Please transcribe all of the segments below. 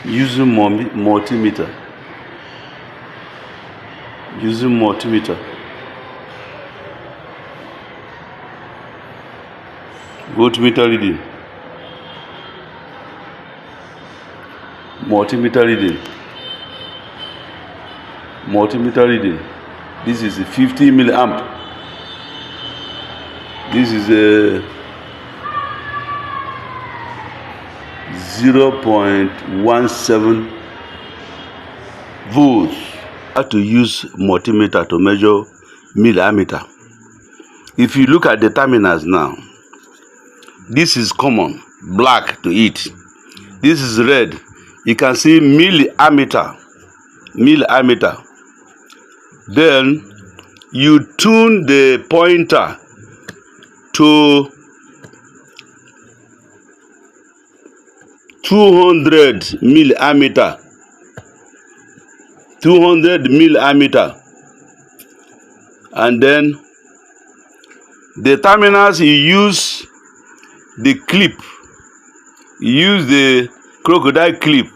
using multimeter. Voltmeter reading. Multimeter reading. This is a 50 milliamp. This is a 0.17 volts. How to use multimeter to measure milliammeter. If you look at the terminals now, this is common, black to it. This is red. You can see milliammeter. Then you tune the pointer to 200 milliammeter. And then the terminals, you use the clip. You use the crocodile clip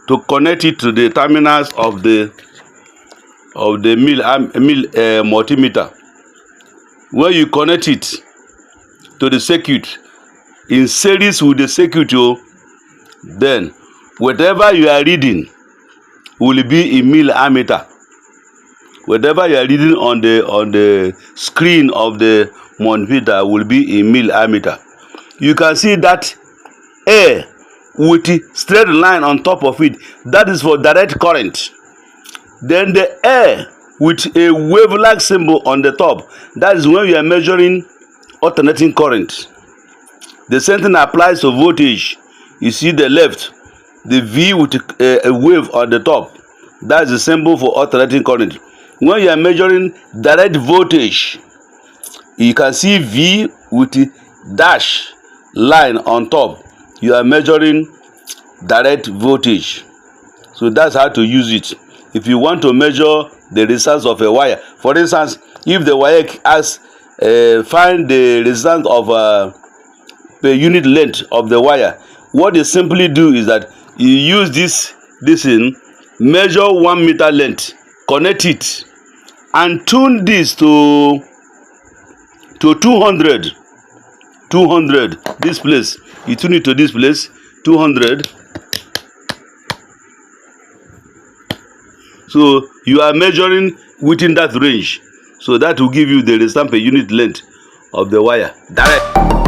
to connect it to the terminals of the multimeter. When you connect it to the circuit in series with the circuit, then whatever you are reading will be in milliammeter. Whatever you are reading on the screen of the multimeter will be in milliammeter. You can see that air with a straight line on top of it, that is for direct current. Then the air with a wave-like symbol on the top, that is when we are measuring alternating current. The same thing applies to voltage. You see the left, the V with a wave on the top, that is the symbol for alternating current. When you are measuring direct voltage, you can see V with a dash line on top. You are measuring direct voltage. So that's how to use it. If you want to measure the resistance of a wire, for instance, if the WAEC asks find the resistance of per unit length of the wire, what they simply do is that you use this in measure 1 meter length, connect it, and tune this to 200. This place, you tune it to this place, 200. So you are measuring within that range. So that will give you the resistance per unit length of the wire. Direct.